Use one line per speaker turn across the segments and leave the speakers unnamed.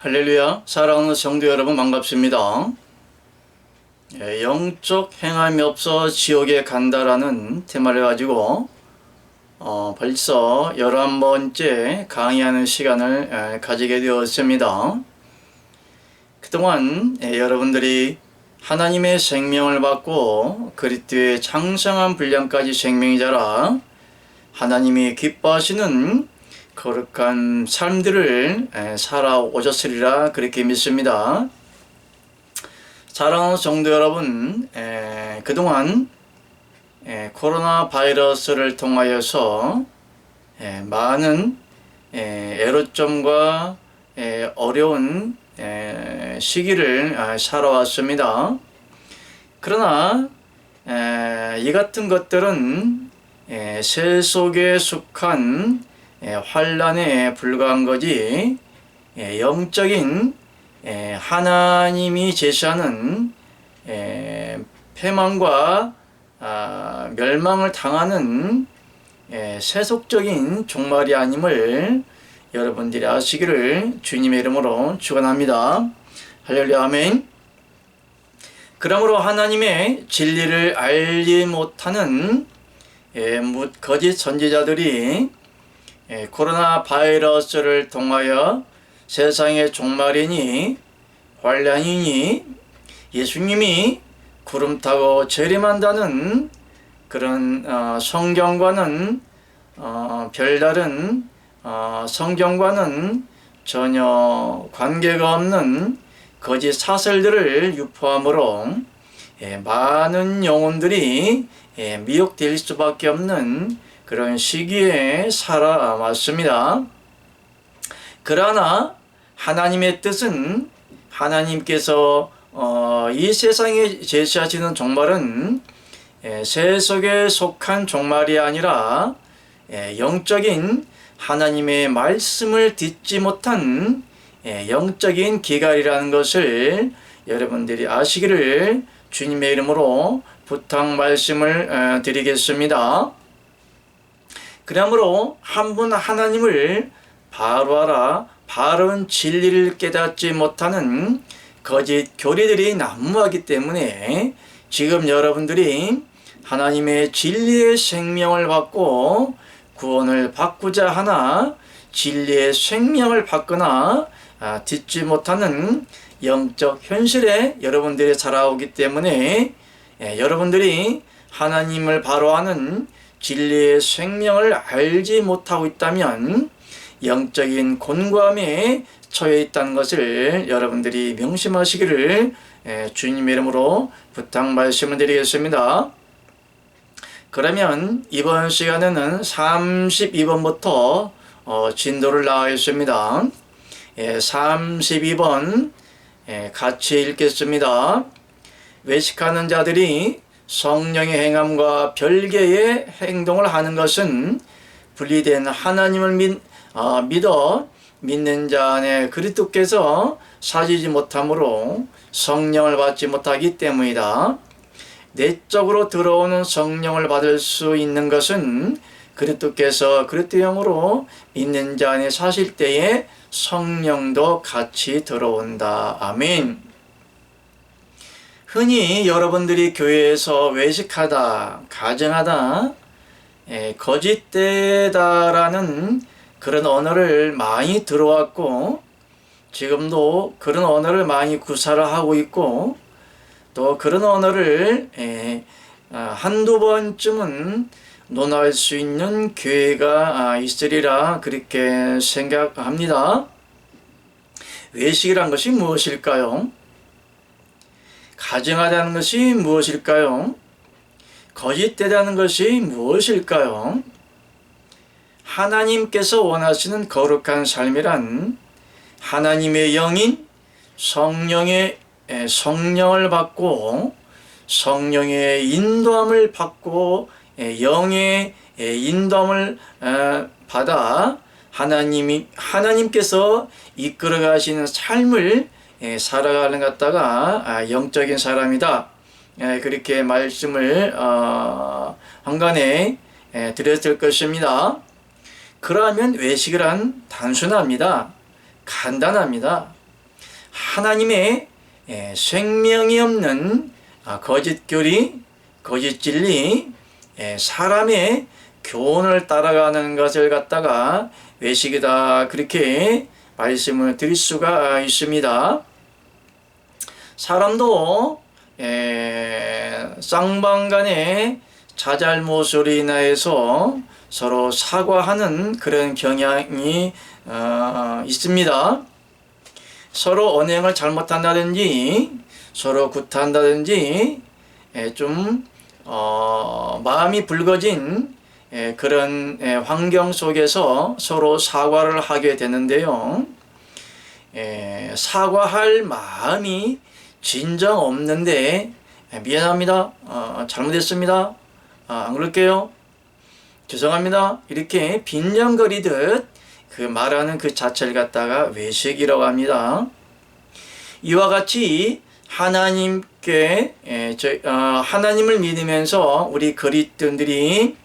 할렐루야, 사랑하는 성도 여러분 반갑습니다. 영적 행함이 없어 지옥에 간다라는 테마를 가지고 벌써 11번째 강의하는 시간을 가지게 되었습니다. 그동안 여러분들이 하나님의 생명을 받고 그리스도의 장성한 분량까지 생명이 자라 하나님이 기뻐하시는 거룩한 삶들을 살아오셨으리라 그렇게 믿습니다. 사랑하는 성도 여러분, 그동안 코로나 바이러스를 통하여서 많은 애로점과 어려운 시기를 살아왔습니다. 그러나 이 같은 것들은 세속에 속한 환란에 불과한 거지 영적인 하나님이 제시하는 패망과 멸망을 당하는 세속적인 종말이 아님을 여러분들이 아시기를 주님의 이름으로 축원합니다. 할렐루야 아멘. 그러므로 하나님의 진리를 알지 못하는 거짓 선지자들이 코로나 바이러스를 통하여 세상의 종말이니 환란이니 예수님이 구름 타고 재림한다는 그런 성경과는 별다른 성경과는 전혀 관계가 없는 거짓 사설들을 유포함으로 많은 영혼들이 미혹될 수밖에 없는 그런 시기에 살아왔습니다. 그러나 하나님의 뜻은 하나님께서 이 세상에 제시하시는 종말은 세속에 속한 종말이 아니라 영적인 하나님의 말씀을 듣지 못한 영적인 기갈이라는 것을 여러분들이 아시기를 주님의 이름으로 부탁 말씀을 드리겠습니다. 그러므로 한 분 하나님을 바로 알아 바른 진리를 깨닫지 못하는 거짓 교리들이 난무하기 때문에 지금 여러분들이 하나님의 진리의 생명을 받고 구원을 받고자 하나 진리의 생명을 받거나 듣지 못하는 영적 현실에 여러분들이 살아오기 때문에 여러분들이 하나님을 바로 아는 진리의 생명을 알지 못하고 있다면 영적인 곤고함에 처해 있다는 것을 여러분들이 명심하시기를 주님의 이름으로 부탁 말씀을 드리겠습니다. 그러면 이번 시간에는 32번부터 진도를 나가겠습니다. 32번 같이 읽겠습니다. 외식하는 자들이 성령의 행함과 별개의 행동을 하는 것은 분리된 하나님을 믿어 믿는 자 안에 그리스도께서 사시지 못하므로 성령을 받지 못하기 때문이다. 내적으로 들어오는 성령을 받을 수 있는 것은 그리스도께서 그리스도 영으로 믿는 자 안에 사실 때에 성령도 같이 들어온다. 아멘. 흔히 여러분들이 교회에서 외식하다, 가정하다, 거짓되다라는 그런 언어를 많이 들어왔고 지금도 그런 언어를 많이 구사를 하고 있고 또 그런 언어를 한두 번쯤은 논할 수 있는 교회가 있으리라 그렇게 생각합니다. 외식이란 것이 무엇일까요? 가정하다는 것이 무엇일까요? 거짓되다는 것이 무엇일까요? 하나님께서 원하시는 거룩한 삶이란 하나님의 영인 성령의 성령을 받고 성령의 인도함을 받고 영의 인도함을 받아 하나님께서 이끌어 가시는 삶을 살아가는 갖다가 영적인 사람이다. 그렇게 말씀을 한간에 드렸을 것입니다. 그러면 외식이란 단순합니다. 간단합니다. 하나님의 생명이 없는 거짓 교리, 거짓 진리, 사람의 교훈을 따라가는 것을 갖다가 외식이다, 그렇게 말씀을 드릴 수가 있습니다. 사람도 쌍방간의 자잘못으로 인하여서 서로 사과하는 그런 경향이 있습니다. 서로 언행을 잘못한다든지 서로 구타한다든지 좀 마음이 붉어진 그런 환경 속에서 서로 사과를 하게 되는데요. 사과할 마음이 진정 없는데 미안합니다, 잘못했습니다, 안 그럴게요, 죄송합니다, 이렇게 빈정거리듯 그 말하는 그 자체를 갖다가 외식이라고 합니다. 이와 같이 하나님께 하나님을 믿으면서 우리 그리스도인들이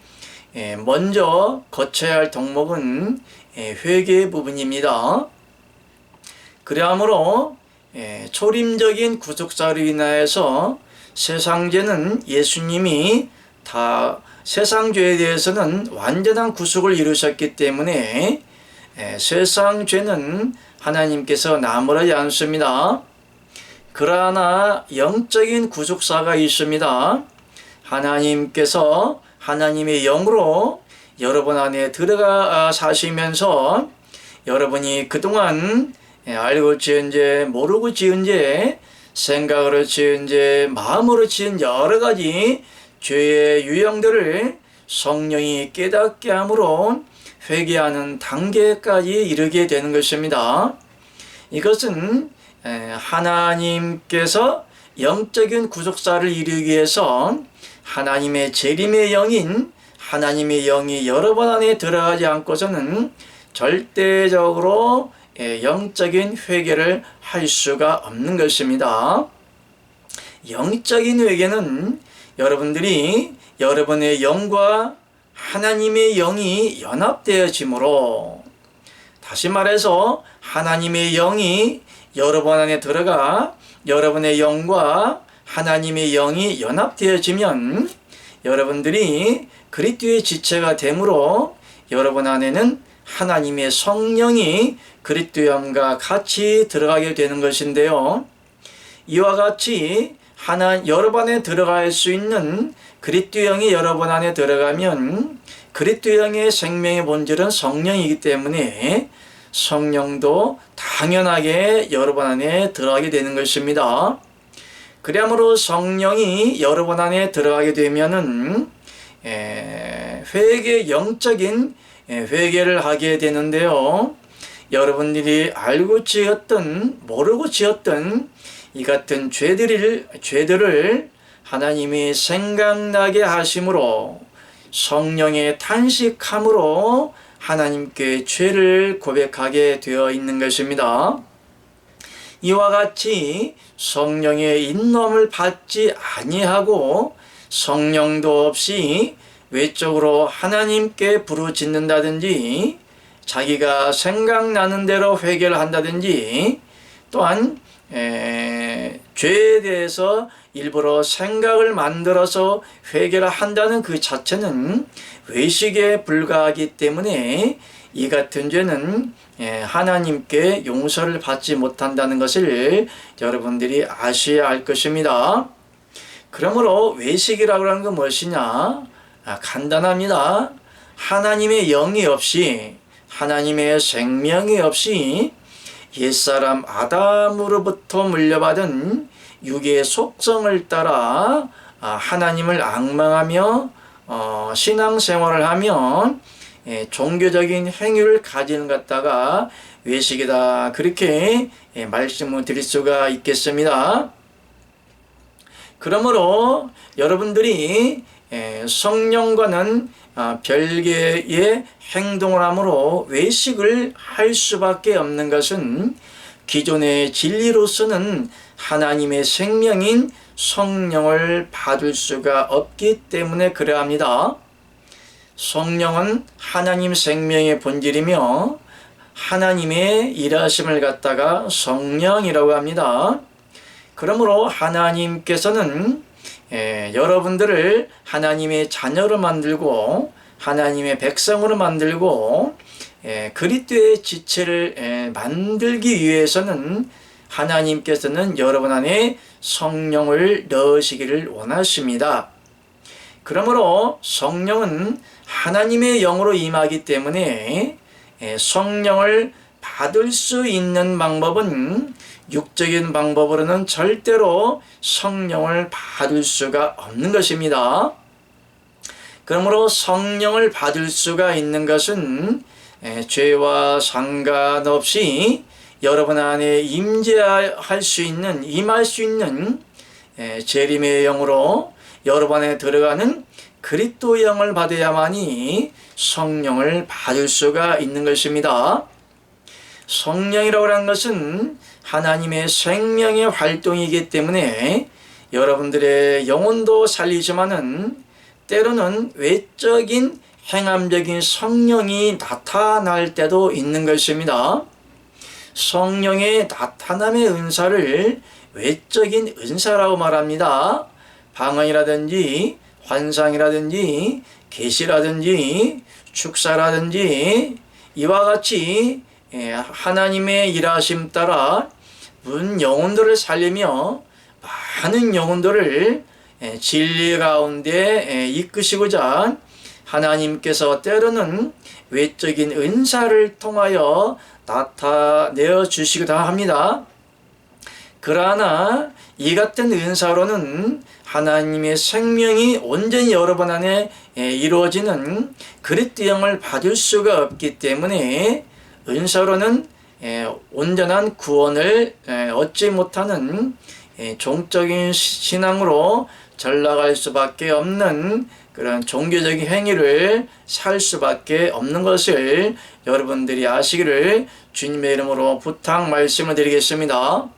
먼저 거쳐야 할 덕목은 회개 부분입니다. 그러므로 초림적인 구속사로 인하여서 세상죄는 예수님이 다 세상죄에 대해서는 완전한 구속을 이루셨기 때문에 세상죄는 하나님께서 나무라지 않습니다. 그러나 영적인 구속사가 있습니다. 하나님께서 하나님의 영으로 여러분 안에 들어가 사시면서 여러분이 그동안 알고 지은 죄, 모르고 지은 죄, 생각으로 지은 죄, 마음으로 지은 여러 가지 죄의 유형들을 성령이 깨닫게 함으로 회개하는 단계까지 이르게 되는 것입니다. 이것은 하나님께서 영적인 구속사를 이루기 위해서 하나님의 재림의 영인 하나님의 영이 여러분 안에 들어가지 않고서는 절대적으로 영적인 회개를 할 수가 없는 것입니다. 영적인 회개는 여러분들이 여러분의 영과 하나님의 영이 연합되어지므로, 다시 말해서 하나님의 영이 여러분 안에 들어가 여러분의 영과 하나님의 영이 연합되어지면 여러분들이 그리스도의 지체가 되므로 여러분 안에는 하나님의 성령이 그리스도의 영과 같이 들어가게 되는 것인데요. 이와 같이 여러분 안에 들어갈 수 있는 그리스도의 영이 여러분 안에 들어가면 그리스도의 영의 생명의 본질은 성령이기 때문에 성령도 당연하게 여러분 안에 들어가게 되는 것입니다. 그러므로 성령이 여러분 안에 들어가게 되면은 영적인 회개를 하게 되는데요. 여러분들이 알고 지었던 모르고 지었던 이 같은 죄들을 하나님이 생각나게 하심으로 성령의 탄식함으로 하나님께 죄를 고백하게 되어 있는 것입니다. 이와 같이 성령의 인도함을 받지 아니하고 성령도 없이 외적으로 하나님께 부르짖는다든지 자기가 생각나는 대로 회개를 한다든지 또한 죄에 대해서 일부러 생각을 만들어서 회개를 한다는 그 자체는 외식에 불과하기 때문에 이 같은 죄는 하나님께 용서를 받지 못한다는 것을 여러분들이 아셔야 할 것입니다. 그러므로 외식이라고 하는 건 무엇이냐? 간단합니다. 하나님의 영이 없이 하나님의 생명이 없이 옛사람 아담으로부터 물려받은 육의 속성을 따라 하나님을 앙망하며 신앙생활을 하면 종교적인 행위를 가지는 갖다가 외식이다, 그렇게 말씀을 드릴 수가 있겠습니다. 그러므로 여러분들이 성령과는 별개의 행동을 함으로 외식을 할 수밖에 없는 것은 기존의 진리로서는 하나님의 생명인 성령을 받을 수가 없기 때문에 그러합니다. 성령은 하나님 생명의 본질이며 하나님의 일하심을 갖다가 성령이라고 합니다. 그러므로 하나님께서는 여러분들을 하나님의 자녀로 만들고 하나님의 백성으로 만들고 그리스도의 지체를 만들기 위해서는 하나님께서는 여러분 안에 성령을 넣으시기를 원하십니다. 그러므로 성령은 하나님의 영으로 임하기 때문에 성령을 받을 수 있는 방법은 육적인 방법으로는 절대로 성령을 받을 수가 없는 것입니다. 그러므로 성령을 받을 수가 있는 것은 죄와 상관없이 여러분 안에 임할 수 있는 재림의 영으로 여러분 안에 들어가는 그리스도 영을 받아야만이 성령을 받을 수가 있는 것입니다. 성령이라고 하는 것은 하나님의 생명의 활동이기 때문에 여러분들의 영혼도 살리지만은 때로는 외적인 행함적인 성령이 나타날 때도 있는 것입니다. 성령의 나타남의 은사를 외적인 은사라고 말합니다. 방언이라든지 환상이라든지 계시라든지 축사라든지 이와 같이 하나님의 일하심 따라 문 영혼들을 살리며 많은 영혼들을 진리 가운데 이끄시고자 하나님께서 때로는 외적인 은사를 통하여 나타내어 주시기도 합니다. 그러나 이 같은 은사로는 하나님의 생명이 온전히 여러분 안에 이루어지는 그리스도 영을 받을 수가 없기 때문에 은사로는 온전한 구원을 얻지 못하는 종적인 신앙으로 전락할 수밖에 없는 그런 종교적인 행위를 살 수밖에 없는 것을 여러분들이 아시기를 주님의 이름으로 부탁 말씀을 드리겠습니다.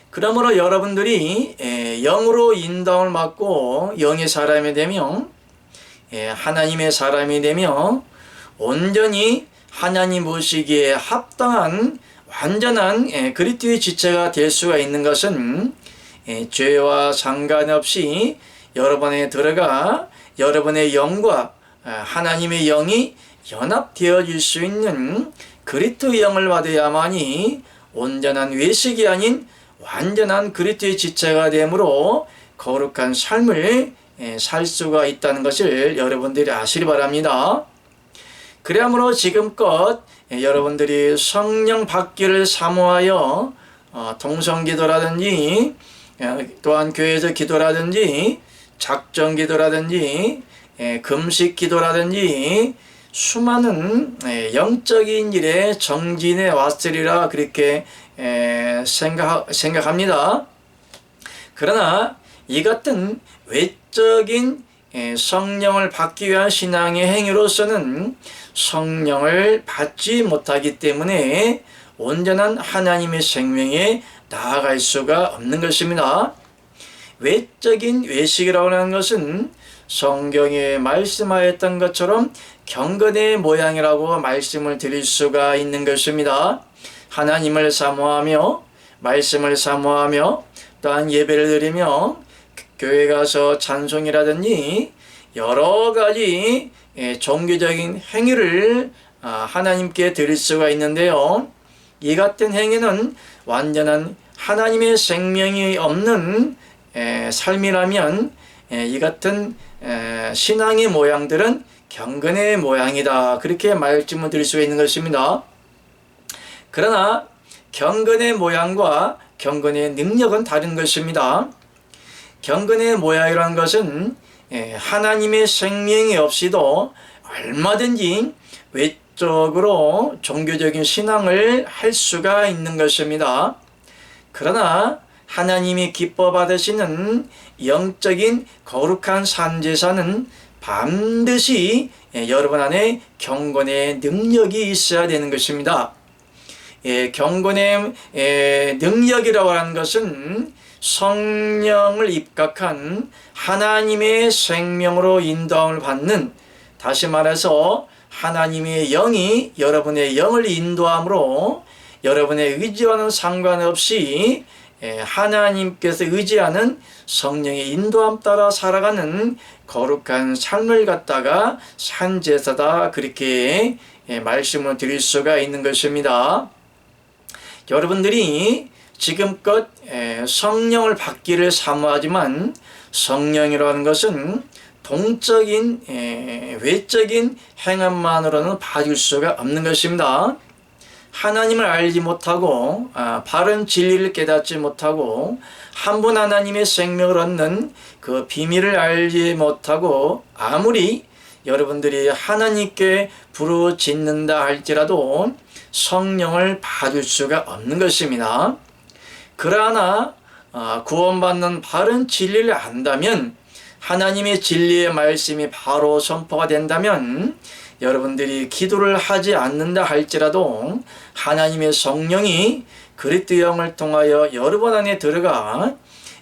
그러므로 여러분들이 영으로 인도함을 받고 영의 사람이 되며 하나님의 사람이 되며 온전히 하나님 보시기에 합당한 완전한 그리스도의 지체가 될 수가 있는 것은 죄와 상관없이 여러분에 들어가 여러분의 영과 하나님의 영이 연합되어질 수 있는 그리스도의 영을 받아야만이 온전한 외식이 아닌 완전한 그리스도의 지체가 되므로 거룩한 삶을 살 수가 있다는 것을 여러분들이 아시기 바랍니다. 그러므로 지금껏 여러분들이 성령 받기를 사모하여 통성기도라든지 또한 교회에서 기도라든지 작정기도라든지 금식기도라든지 수많은 영적인 일에 정진해 왔으리라 그렇게 생각합니다. 그러나 이 같은 외적인 성령을 받기 위한 신앙의 행위로서는 성령을 받지 못하기 때문에 온전한 하나님의 생명에 나아갈 수가 없는 것입니다. 외적인 외식이라고 하는 것은 성경에 말씀하였던 것처럼 경건의 모양이라고 말씀을 드릴 수가 있는 것입니다. 하나님을 사모하며 말씀을 사모하며 또한 예배를 드리며 교회 가서 찬송이라든지 여러 가지 종교적인 행위를 하나님께 드릴 수가 있는데요. 이 같은 행위는 완전한 하나님의 생명이 없는 삶이라면 이 같은 신앙의 모양들은 경건의 모양이다. 그렇게 말씀을 드릴 수가 있는 것입니다. 그러나 경건의 모양과 경건의 능력은 다른 것입니다. 경건의 모양이라는 것은 하나님의 생명이 없이도 얼마든지 외적으로 종교적인 신앙을 할 수가 있는 것입니다. 그러나 하나님이 기뻐 받으시는 영적인 거룩한 산제사는 반드시 여러분 안에 경건의 능력이 있어야 되는 것입니다. 경건의 능력이라고 하는 것은 성령을 입각한 하나님의 생명으로 인도함을 받는, 다시 말해서 하나님의 영이 여러분의 영을 인도함으로 여러분의 의지와는 상관없이 하나님께서 의지하는 성령의 인도함 따라 살아가는 거룩한 삶을 갖다가 산제사다, 그렇게 말씀을 드릴 수가 있는 것입니다. 여러분들이 지금껏 성령을 받기를 사모하지만 성령이라는 것은 동적인 외적인 행함만으로는 받을 수가 없는 것입니다. 하나님을 알지 못하고 바른 진리를 깨닫지 못하고 한 분 하나님의 생명을 얻는 그 비밀을 알지 못하고 아무리 여러분들이 하나님께 부르짖는다 할지라도 성령을 받을 수가 없는 것입니다. 그러나 구원받는 바른 진리를 안다면, 하나님의 진리의 말씀이 바로 선포가 된다면 여러분들이 기도를 하지 않는다 할지라도 하나님의 성령이 그리스도의 영을 통하여 여러분 안에 들어가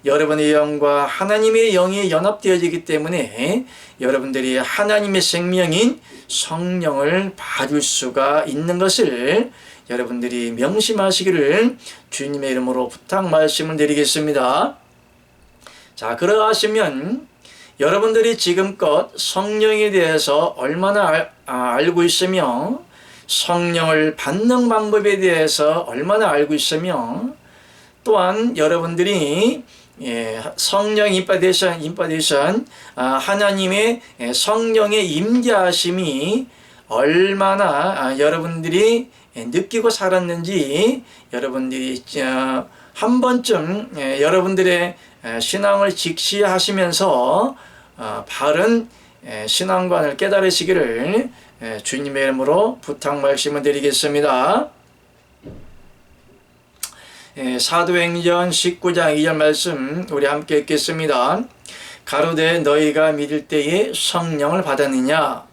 여러분의 영과 하나님의 영이 연합되어지기 때문에 여러분들이 하나님의 생명인 성령을 받을 수가 있는 것을 여러분들이 명심하시기를 주님의 이름으로 부탁 말씀을 드리겠습니다. 자, 그러하시면 여러분들이 지금껏 성령에 대해서 얼마나 알고 있으며 성령을 받는 방법에 대해서 얼마나 알고 있으며 또한 여러분들이 성령 임파데이션 하나님의 성령의 임재하심이 얼마나 여러분들이 느끼고 살았는지 여러분들이 한 번쯤 여러분들의 신앙을 직시하시면서 바른 신앙관을 깨달으시기를 주님의 이름으로 부탁 말씀을 드리겠습니다. 사도행전 19장 2절 말씀 우리 함께 읽겠습니다. 가로되 너희가 믿을 때에 성령을 받았느냐?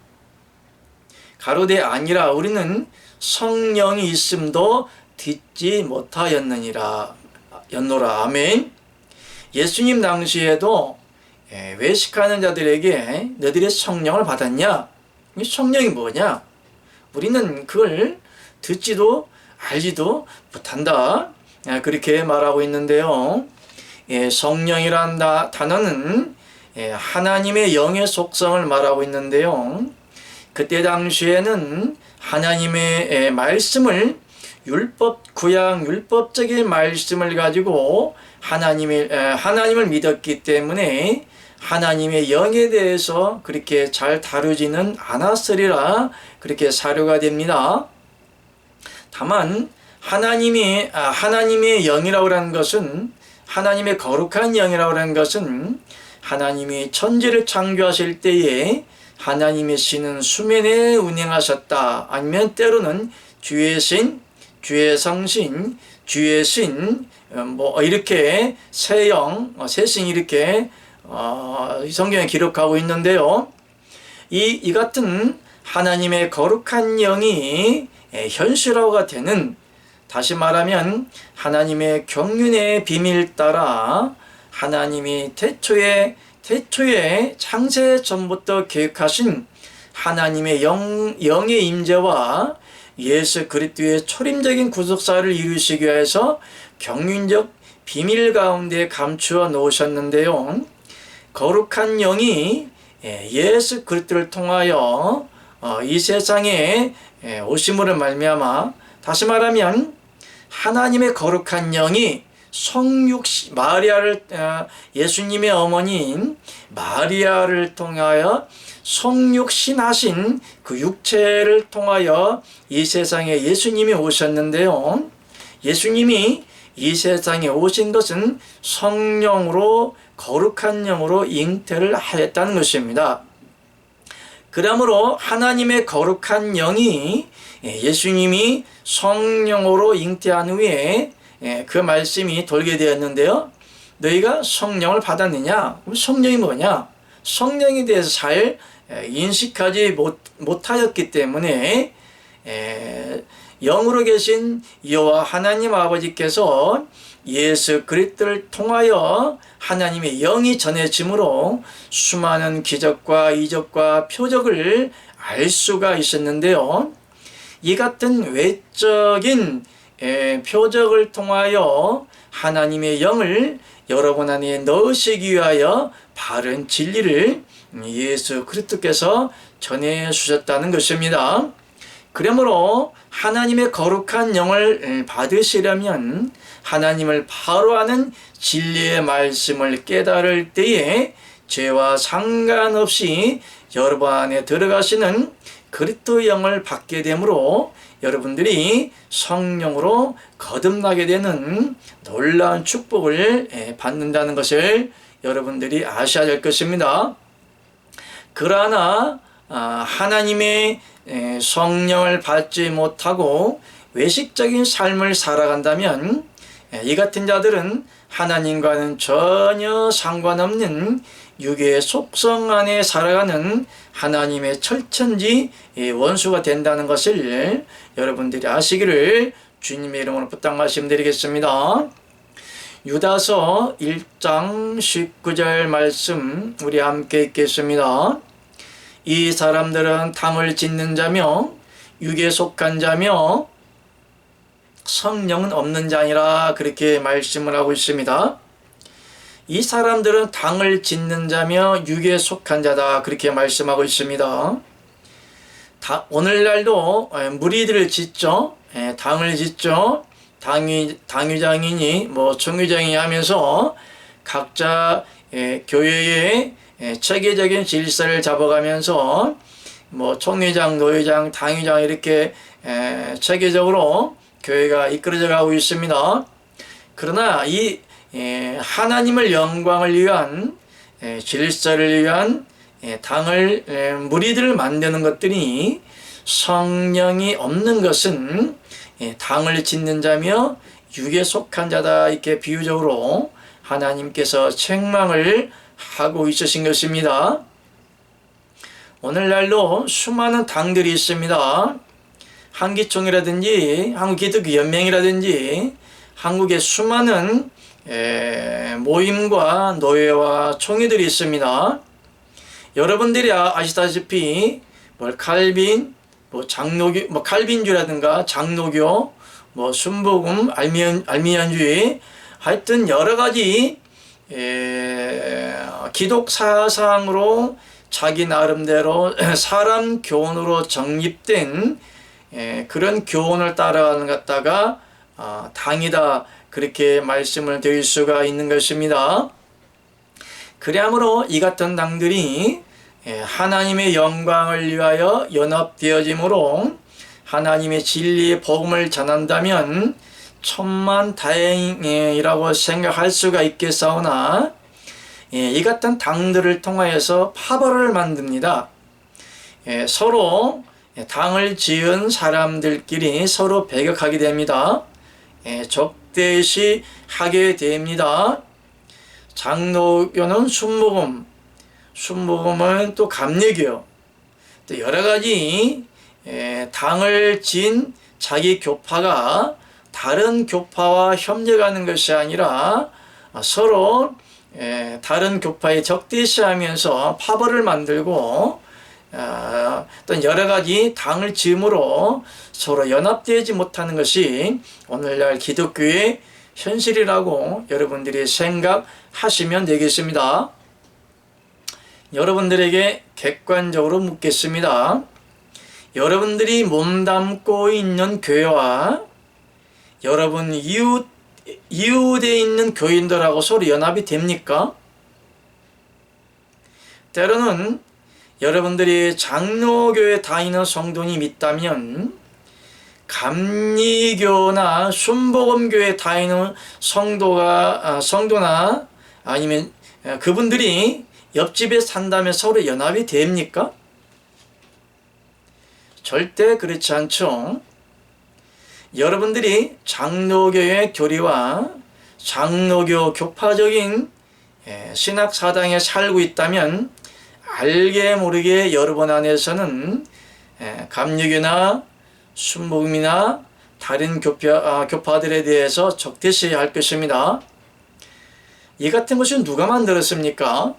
가로되 아니라 우리는 성령이 있음도 듣지 못하였느니라. 였노라. 아멘. 예수님 당시에도 외식하는 자들에게 너희들이 성령을 받았냐? 이 성령이 뭐냐? 우리는 그걸 듣지도 알지도 못한다. 그렇게 말하고 있는데요. 성령이란 단어는 하나님의 영의 속성을 말하고 있는데요. 그때 당시에는 하나님의 말씀을 율법적인 말씀을 가지고 하나님을 믿었기 때문에 하나님의 영에 대해서 그렇게 잘 다루지는 않았으리라 그렇게 사료가 됩니다. 다만 하나님의 영이라고 하는 것은, 하나님의 거룩한 영이라고 하는 것은 하나님이 천지를 창조하실 때에 하나님의 신은 수면에 운행하셨다, 아니면 때로는 주의 신, 주의 성신, 주의 신, 이렇게 세신 이렇게 성경에 기록하고 있는데요. 이 같은 하나님의 거룩한 영이 현실화가 되는, 다시 말하면 하나님의 경륜의 비밀 따라 하나님이 태초에 창세 전부터 계획하신 하나님의 영의 임재와 예수 그리스도의 초림적인 구속사를 이루시기 위해서 경륜적 비밀 가운데 감추어 놓으셨는데요. 거룩한 영이 예수 그리스도를 통하여 이 세상에 오심으로 말미암아, 다시 말하면 하나님의 거룩한 영이 예수님의 어머니인 마리아를 통하여 성육신하신 그 육체를 통하여 이 세상에 예수님이 오셨는데요. 예수님이 이 세상에 오신 것은 성령으로, 거룩한 영으로 잉태를 하였다는 것입니다. 그러므로 하나님의 거룩한 영이 예수님이 성령으로 잉태한 후에 그 말씀이 돌게 되었는데요. 너희가 성령을 받았느냐? 성령이 뭐냐? 성령에 대해서 잘 인식하지 못하였기 때문에 영으로 계신 여호와 하나님 아버지께서 예수 그리스도를 통하여 하나님의 영이 전해짐으로 수많은 기적과 이적과 표적을 알 수가 있었는데요. 이 같은 외적인 표적을 통하여 하나님의 영을 여러분 안에 넣으시기 위하여 바른 진리를 예수 그리스도께서 전해 주셨다는 것입니다. 그러므로 하나님의 거룩한 영을 받으시려면 하나님을 바로 아는 진리의 말씀을 깨달을 때에 죄와 상관없이 여러분 안에 들어가시는 그리스도의 영을 받게 되므로 여러분들이 성령으로 거듭나게 되는 놀라운 축복을 받는다는 것을 여러분들이 아셔야 될 것입니다. 그러나 하나님의 성령을 받지 못하고 외식적인 삶을 살아간다면 이 같은 자들은 하나님과는 전혀 상관없는 육의 속성 안에 살아가는 하나님의 철천지 원수가 된다는 것을 여러분들이 아시기를 주님의 이름으로 부탁 말씀드리겠습니다. 유다서 1장 19절 말씀 우리 함께 읽겠습니다. 이 사람들은 당을 짓는 자며 육에 속한 자며 성령은 없는 자니라, 그렇게 말씀을 하고 있습니다. 이 사람들은 당을 짓는 자며 육에 속한 자다, 그렇게 말씀하고 있습니다. 오늘날도 무리들을 짓죠. 당을 짓죠. 당위장이니 총회장이 하면서 각자 교회의 체계적인 질서를 잡아가면서 총회장, 노회장, 당위장 이렇게 체계적으로 교회가 이끌어져 가고 있습니다. 그러나 이 하나님을 영광을 위한 질서를 위한 당을 무리들을 만드는 것들이 성령이 없는 것은 당을 짓는 자며 육에 속한 자다, 이렇게 비유적으로 하나님께서 책망을 하고 있으신 것입니다. 오늘날도 수많은 당들이 있습니다. 한기총이라든지 한국기독교연맹이라든지 한국의 수많은 모임과 노예와 총회들이 있습니다. 여러분들이 아시다시피 칼빈, 장로교, 칼빈주라든가 장로교, 순복음, 알미안주의, 하여튼 여러 가지 기독 사상으로 자기 나름대로 사람 교훈으로 정립된 그런 교훈을 따라가는 갖다가 당이다, 그렇게 말씀을 드릴 수가 있는 것입니다. 그러므로 이 같은 당들이 하나님의 영광을 위하여 연합되어짐으로 하나님의 진리의 복음을 전한다면 천만다행이라고 생각할 수가 있겠사오나 이 같은 당들을 통하여서 파벌을 만듭니다. 서로 당을 지은 사람들끼리 서로 배격하게 됩니다. 적대시 하게 됩니다. 장로교는 순복음은 또 감리교, 또 여러 가지 당을 지은 자기 교파가 다른 교파와 협력하는 것이 아니라 서로 다른 교파에 적대시하면서 파벌을 만들고 또 여러 가지 당을 지음으로 서로 연합되지 못하는 것이 오늘날 기독교의 현실이라고 여러분들이 생각하시면 되겠습니다. 여러분들에게 객관적으로 묻겠습니다. 여러분들이 몸담고 있는 교회와 여러분 이웃에 있는 교인들하고 서로 연합이 됩니까? 때로는 여러분들이 장로교에 다니는 성도님 있다면 감리교나 순복음교에 다니는 성도나 아니면 그분들이 옆집에 산다면 서로 연합이 됩니까? 절대 그렇지 않죠. 여러분들이 장로교의 교리와 장로교 교파적인 신학사당에 살고 있다면 알게 모르게 여러분 안에서는 감리교나 순복음이나 다른 교파들에 대해서 적대시할 것입니다. 이 같은 것은 누가 만들었습니까?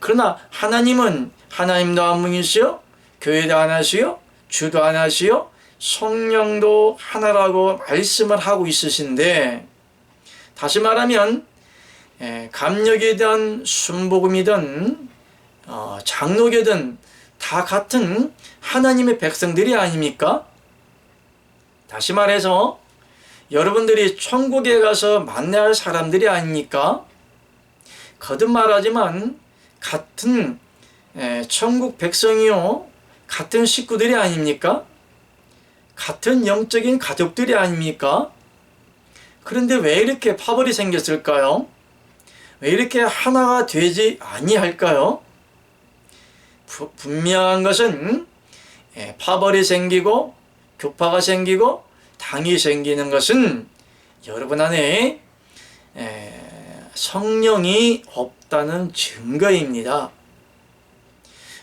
그러나 하나님은 하나님도 한 분이시요, 교회도 하나시요, 주도 하나시요, 성령도 하나라고 말씀을 하고 있으신데, 다시 말하면 감력이든 순복음이든 장로교든 다 같은 하나님의 백성들이 아닙니까? 다시 말해서 여러분들이 천국에 가서 만나야 할 사람들이 아닙니까? 거듭 말하지만 같은 천국 백성이요, 같은 식구들이 아닙니까? 같은 영적인 가족들이 아닙니까? 그런데 왜 이렇게 파벌이 생겼을까요? 왜 이렇게 하나가 되지 아니할까요? 분명한 것은 파벌이 생기고 교파가 생기고 당이 생기는 것은 여러분 안에 성령이 없다는 증거입니다.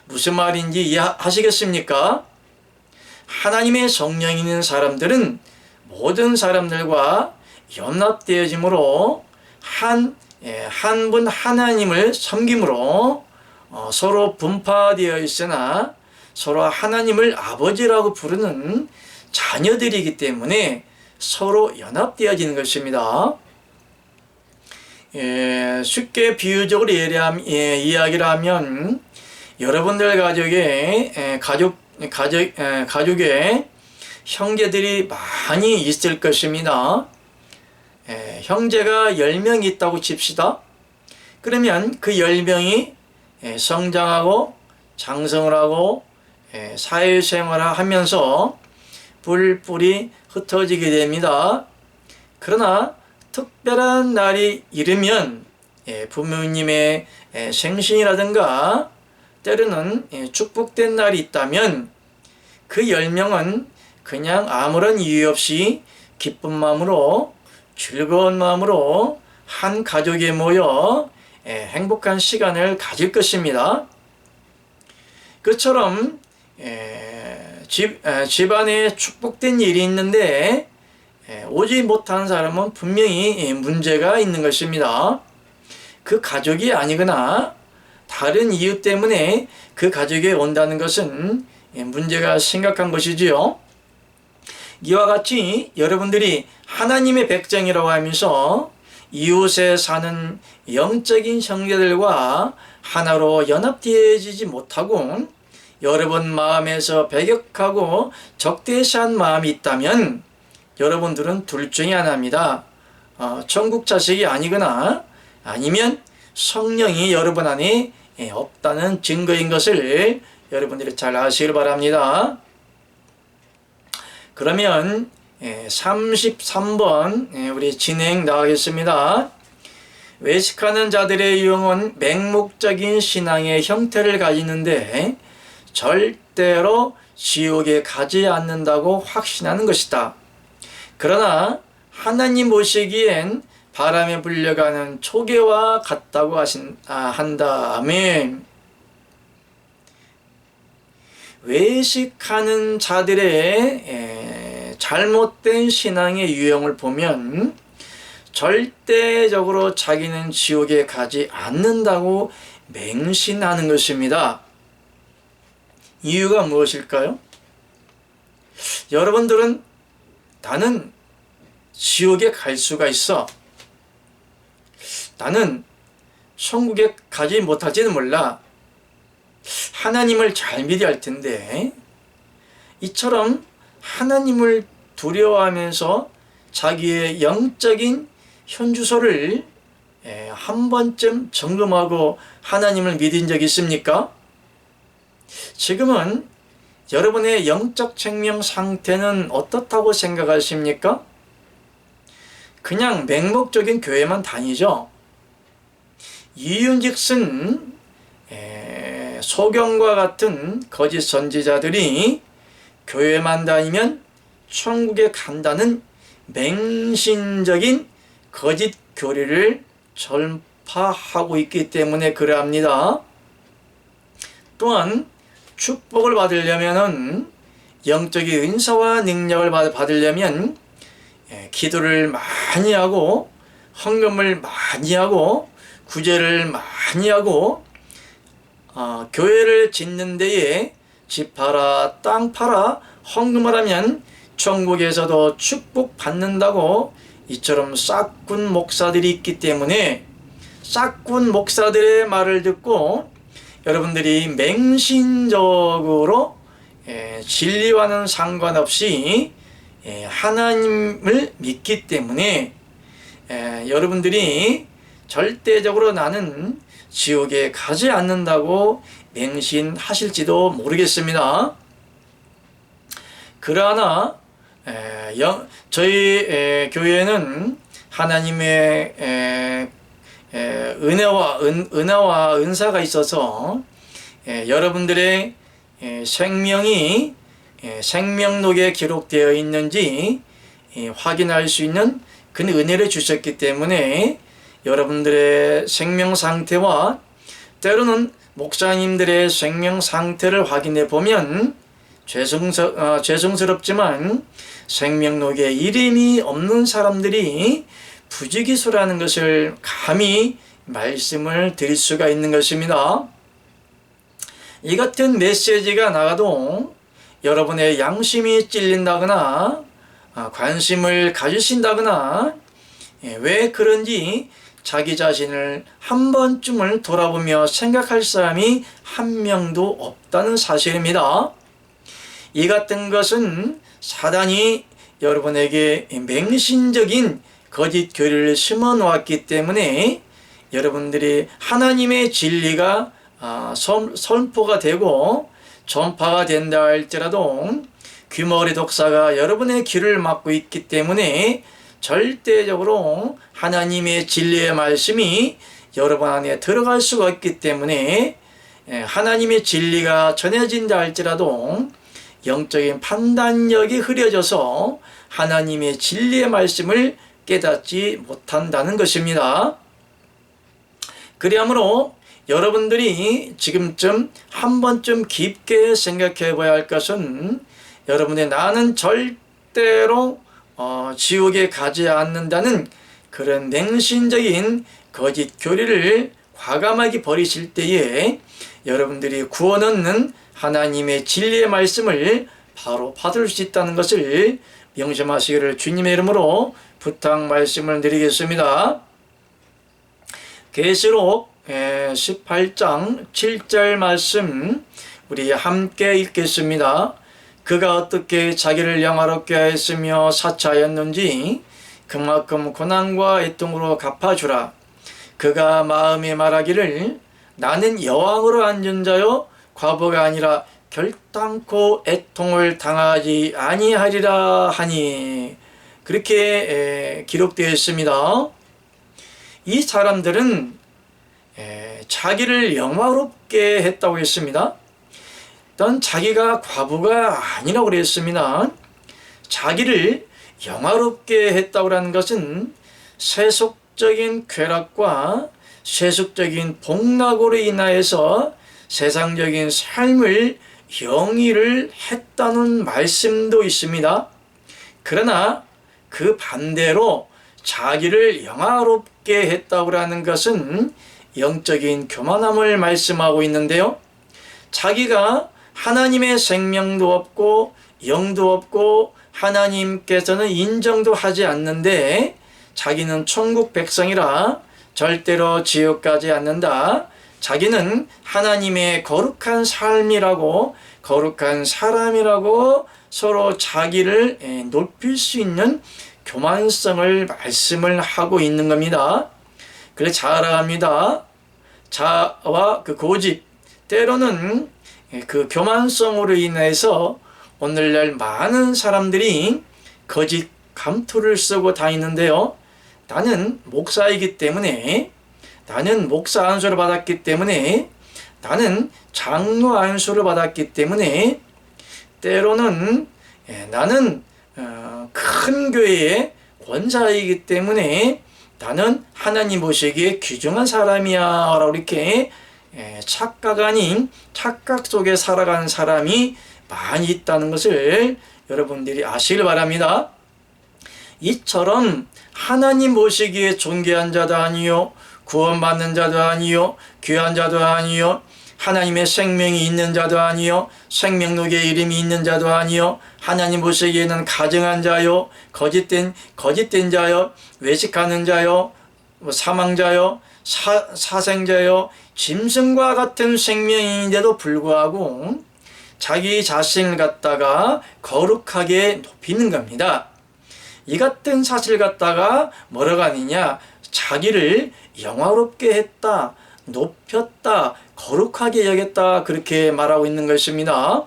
무슨 말인지 이해하시겠습니까? 하나님의 성령이 있는 사람들은 모든 사람들과 연합되어짐으로 한 분 하나님을 섬김으로 서로 분파되어 있으나 서로 하나님을 아버지라고 부르는 자녀들이기 때문에 서로 연합되어지는 것입니다. 쉽게 비유적으로 이야기를 하면 여러분들 가족에 형제들이 많이 있을 것입니다. 형제가 10명 있다고 칩시다. 그러면 그 10명이 성장하고 장성을 하고 사회생활을 하면서 뿔뿔이 흩어지게 됩니다. 그러나 특별한 날이 이르면 부모님의 생신이라든가 때로는 축복된 날이 있다면 그 10명은 그냥 아무런 이유 없이 기쁜 마음으로 즐거운 마음으로 한 가족에 모여 행복한 시간을 가질 것입니다. 그처럼 집안에 축복된 일이 있는데 오지 못한 사람은 분명히 문제가 있는 것입니다. 그 가족이 아니거나 다른 이유 때문에 그 가족에 온다는 것은 문제가 심각한 것이지요. 이와 같이 여러분들이 하나님의 백성이라고 하면서 이웃에 사는 영적인 형제들과 하나로 연합되어지지 못하고 여러분 마음에서 배격하고 적대시한 마음이 있다면 여러분들은 둘 중에 하나입니다. 천국 자식이 아니거나 아니면 성령이 여러분 안에 없다는 증거인 것을 여러분들이 잘 아시길 바랍니다. 그러면 33번 우리 진행 나가겠습니다. 외식하는 자들의 유형은 맹목적인 신앙의 형태를 가지는데 절대로 지옥에 가지 않는다고 확신하는 것이다. 그러나 하나님 보시기엔 바람에 불려가는 초계와 같다고 한다. 아멘. 외식하는 자들의 잘못된 신앙의 유형을 보면 절대적으로 자기는 지옥에 가지 않는다고 맹신하는 것입니다. 이유가 무엇일까요? 여러분들은 나는 지옥에 갈 수가 있어. 나는 천국에 가지 못할지는 몰라. 하나님을 잘 믿어야 할 텐데, 이처럼 하나님을 두려워하면서 자기의 영적인 현주소를 한 번쯤 점검하고 하나님을 믿은 적이 있습니까? 지금은 여러분의 영적 생명 상태는 어떻다고 생각하십니까? 그냥 맹목적인 교회만 다니죠. 이윤즉슨 소경과 같은 거짓 선지자들이 교회만 다니면 천국에 간다는 맹신적인 거짓 교리를 전파하고 있기 때문에 그러합니다. 또한 축복을 받으려면은 영적인 은사와 능력을 받으려면 기도를 많이 하고 헌금을 많이 하고 구제를 많이 하고 교회를 짓는 데에 집 팔아 땅 팔아 헌금을 하면 천국에서도 축복받는다고 이처럼 싹군 목사들이 있기 때문에 싹군 목사들의 말을 듣고 여러분들이 맹신적으로 진리와는 상관없이 하나님을 믿기 때문에 여러분들이 절대적으로 나는 지옥에 가지 않는다고 맹신하실지도 모르겠습니다. 그러나 저희 교회는 하나님의 은혜와 은사가 있어서 여러분들의 생명이 생명록에 기록되어 있는지 확인할 수 있는 그 은혜를 주셨기 때문에 여러분들의 생명 상태와 때로는 목사님들의 생명 상태를 확인해 보면 죄송스럽지만 생명록에 이름이 없는 사람들이 부지기수라는 것을 감히 말씀을 드릴 수가 있는 것입니다. 이 같은 메시지가 나가도 여러분의 양심이 찔린다거나 관심을 가지신다거나 왜 그런지 자기 자신을 한 번쯤을 돌아보며 생각할 사람이 한 명도 없다는 사실입니다. 이 같은 것은 사단이 여러분에게 맹신적인 거짓 교리를 심어 놓았기 때문에 여러분들이 하나님의 진리가 선포가 되고 전파가 된다 할지라도 귀머리 독사가 여러분의 귀를 막고 있기 때문에 절대적으로 하나님의 진리의 말씀이 여러분 안에 들어갈 수가 없기 때문에 하나님의 진리가 전해진다 할지라도 영적인 판단력이 흐려져서 하나님의 진리의 말씀을 깨닫지 못한다는 것입니다. 그러므로 여러분들이 지금쯤 한 번쯤 깊게 생각해 봐야 할 것은 여러분의 나는 절대로 지옥에 가지 않는다는 그런 맹신적인 거짓 교리를 과감하게 버리실 때에 여러분들이 구원 얻는 하나님의 진리의 말씀을 바로 받을 수 있다는 것을 명심하시기를 주님의 이름으로 부탁 말씀을 드리겠습니다. 계시록 18장 7절 말씀 우리 함께 읽겠습니다. 그가 어떻게 자기를 영화롭게 하였으며 사차하였는지 그만큼 고난과 애통으로 갚아주라. 그가 마음에 말하기를 나는 여왕으로 앉은 자요 과부가 아니라 결단코 애통을 당하지 아니하리라 하니 그렇게 기록되어 있습니다. 이 사람들은 자기를 영화롭게 했다고 했습니다. 일단 자기가 과부가 아니라고 그랬습니다. 자기를 영화롭게 했다고 하는 것은 세속적인 쾌락과 세속적인 복락으로 인하여서 세상적인 삶을 영위를 했다는 말씀도 있습니다. 그러나 그 반대로 자기를 영화롭게 했다고 하는 것은 영적인 교만함을 말씀하고 있는데요. 자기가 하나님의 생명도 없고 영도 없고 하나님께서는 인정도 하지 않는데 자기는 천국 백성이라 절대로 지옥 가지 않는다. 자기는 하나님의 거룩한 삶이라고 거룩한 사람이라고 서로 자기를 높일 수 있는 교만성을 말씀을 하고 있는 겁니다. 그래서 자랑합니다. 자와 그 고집 때로는 그 교만성으로 인해서 오늘날 많은 사람들이 거짓 감투를 쓰고 다니는데요. 나는 목사이기 때문에 나는 목사 안수를 받았기 때문에 나는 장로 안수를 받았기 때문에 때로는 나는 큰 교회의 권사이기 때문에 나는 하나님 보시기에 귀중한 사람이야 라고 이렇게 착각 아닌 착각 속에 살아가는 사람이 많이 있다는 것을 여러분들이 아시길 바랍니다. 이처럼 하나님 모시기에 존귀한 자도 아니요, 구원받는 자도 아니요, 귀한 자도 아니요, 하나님의 생명이 있는 자도 아니요, 생명록에 이름이 있는 자도 아니요, 하나님 보시기에는 가증한 자요, 거짓된 자요, 외식하는 자요, 사망자요, 사생자요, 짐승과 같은 생명인데도 불구하고 자기 자신을 갖다가 거룩하게 높이는 겁니다. 이 같은 사실 갖다가 뭐라고 하느냐, 자기를 영화롭게 했다, 높였다, 거룩하게 여겼다, 그렇게 말하고 있는 것입니다.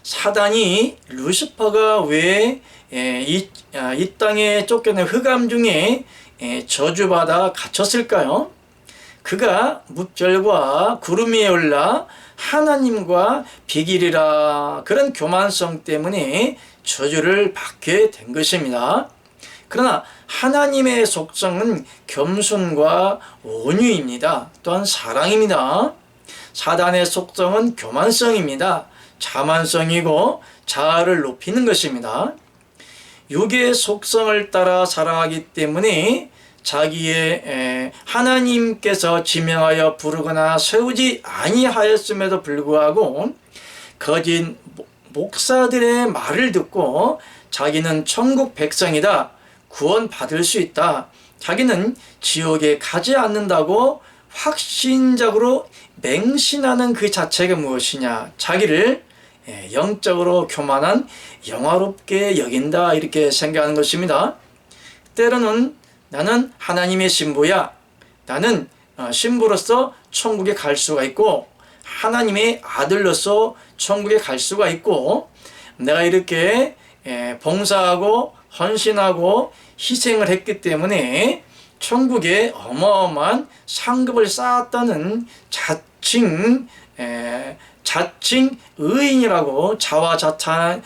사단이 루시퍼가 왜 이 땅에 쫓겨난 흑암 중에 저주받아 갇혔을까요? 그가 묵절과 구름 위에 올라 하나님과 비길이라 그런 교만성 때문에 저주를 받게 된 것입니다. 그러나 하나님의 속성은 겸손과 온유입니다. 또한 사랑입니다. 사단의 속성은 교만성입니다. 자만성이고 자아를 높이는 것입니다. 육의 속성을 따라 살아가기 때문에 자기의 하나님께서 지명하여 부르거나 세우지 아니하였음에도 불구하고 거짓 목사들의 말을 듣고 자기는 천국 백성이다, 구원받을 수 있다, 자기는 지옥에 가지 않는다고 확신적으로 맹신하는 그 자체가 무엇이냐, 자기를 영적으로 교만한 영화롭게 여긴다, 이렇게 생각하는 것입니다. 때로는 나는 하나님의 신부야, 나는 신부로서 천국에 갈 수가 있고 하나님의 아들로서 천국에 갈 수가 있고, 내가 이렇게 봉사하고 헌신하고 희생을 했기 때문에 천국에 어마어마한 상급을 쌓았다는 자칭 의인이라고 자화자찬하는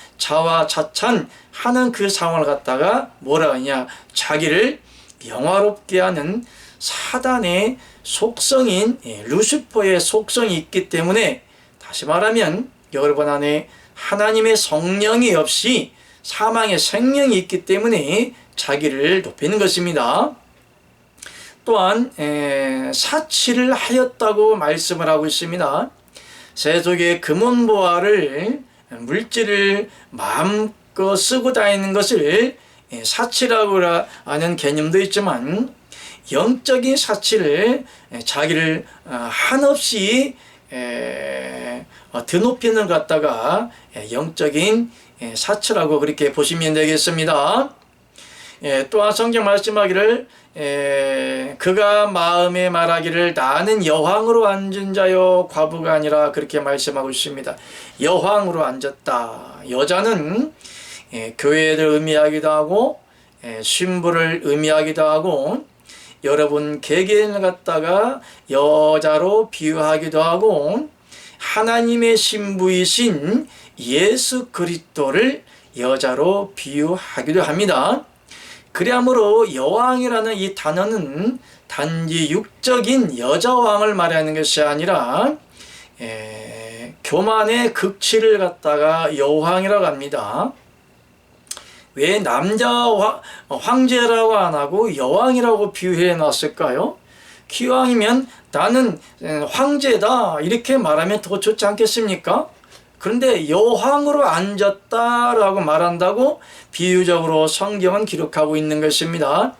그 상황을 갖다가 뭐라 하냐, 자기를 영화롭게 하는 사단의 속성인 루시퍼의 속성이 있기 때문에, 다시 말하면 여러분 안에 하나님의 성령이 없이 사망의 생명이 있기 때문에 자기를 높이는 것입니다. 또한 사치를 하였다고 말씀을 하고 있습니다. 세속의 금원보화를 물질을 마음껏 쓰고 다니는 것을 사치라고 하는 개념도 있지만, 영적인 사치를 자기를 한없이 드높이는 것 갖다가 영적인 사치라고 그렇게 보시면 되겠습니다. 또한 성경 말씀하기를 그가 마음에 말하기를 나는 여왕으로 앉은 자요 과부가 아니라, 그렇게 말씀하고 있습니다. 여왕으로 앉았다. 여자는 교회를 의미하기도 하고 신부를 의미하기도 하고, 여러분 개개인을 갖다가 여자로 비유하기도 하고, 하나님의 신부이신 예수 그리스도를 여자로 비유하기도 합니다. 그러므로 여왕이라는 이 단어는 단지 육적인 여자왕을 말하는 것이 아니라 교만의 극치를 갖다가 여왕이라고 합니다. 왜 남자 황제라고 안 하고 여왕이라고 비유해 놨을까요? 기왕이면 나는 황제다 이렇게 말하면 더 좋지 않겠습니까? 그런데 여왕으로 앉았다라고 말한다고 비유적으로 성경은 기록하고 있는 것입니다.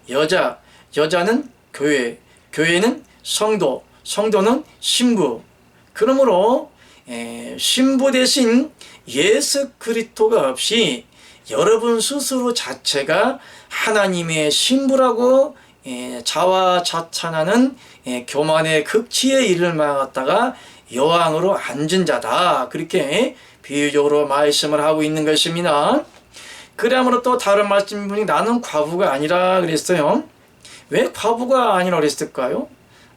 여자는 교회, 교회는 성도, 성도는 신부. 그러므로 신부 대신 예수 그리스도가 없이 여러분 스스로 자체가 하나님의 신부라고 자화자찬하는 교만의 극치에 이를 막았다가 여왕으로 앉은 자다, 그렇게 비유적으로 말씀을 하고 있는 것입니다. 그러므로 또 다른 말씀 분이 나는 과부가 아니라 그랬어요. 왜 과부가 아니라 그랬을까요?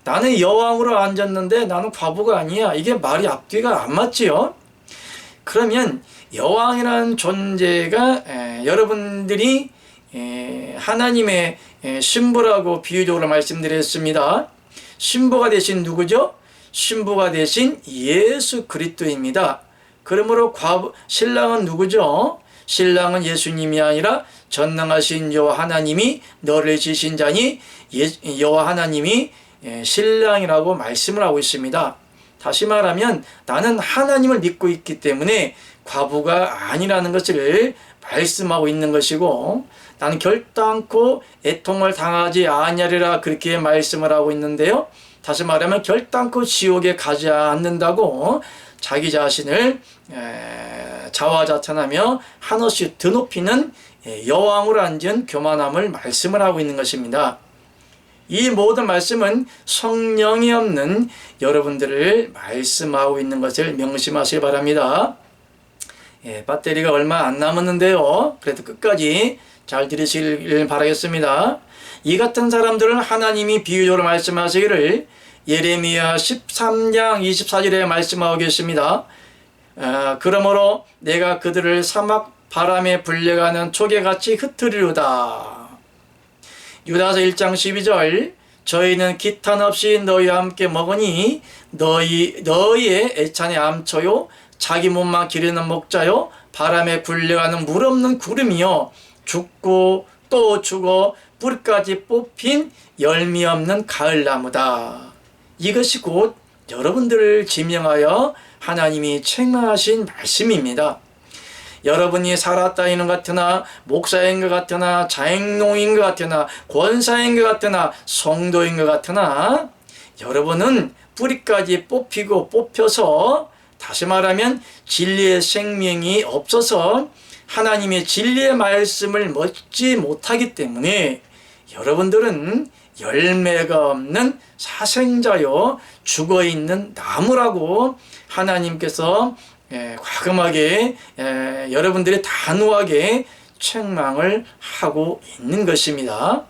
나는 여왕으로 앉았는데 나는 과부가 아니야. 이게 말이 앞뒤가 안 맞지요. 그러면 여왕이라는 존재가 여러분들이 하나님의 신부라고 비유적으로 말씀드렸습니다. 신부가 되신 누구죠? 신부가 되신 예수 그리스도입니다. 그러므로 신랑은 누구죠? 신랑은 예수님이 아니라 전능하신 여호와 하나님이 너를 지신 자니 여호와 하나님이 신랑이라고 말씀을 하고 있습니다. 다시 말하면 나는 하나님을 믿고 있기 때문에 과부가 아니라는 것을 말씀하고 있는 것이고, 나는 결단코 애통을 당하지 아니하리라 그렇게 말씀을 하고 있는데요. 다시 말하면 결단코 지옥에 가지 않는다고 자기 자신을 자화자찬하며 한없이 드높이는 여왕으로 앉은 교만함을 말씀을 하고 있는 것입니다. 이 모든 말씀은 성령이 없는 여러분들을 말씀하고 있는 것을 명심하시기 바랍니다. 배터리가 얼마 안 남았는데요. 그래도 끝까지 잘 들으시길 바라겠습니다. 이 같은 사람들은 하나님이 비유적으로 말씀하시기를 예레미야 13장 24절에 말씀하고 계십니다. 그러므로 내가 그들을 사막 바람에 불려가는 조개같이 흩트리로다. 유다서 1장 12절 저희는 기탄 없이 너희와 함께 먹으니 너희의 애찬의 암초요 자기 몸만 기르는 목자요 바람에 굴려가는 물 없는 구름이요 죽고 또 죽어 뿌리까지 뽑힌 열미 없는 가을나무다. 이것이 곧 여러분들을 지명하여 하나님이 책망하신 말씀입니다. 여러분이 살았다이는 것 같으나 목사인 것 같으나 자행농인 것 같으나 권사인 것 같으나 성도인 것 같으나 여러분은 뿌리까지 뽑히고 뽑혀서, 다시 말하면 진리의 생명이 없어서 하나님의 진리의 말씀을 먹지 못하기 때문에 여러분들은 열매가 없는 사생자요 죽어있는 나무라고 하나님께서 과감하게 여러분들이 단호하게 책망을 하고 있는 것입니다.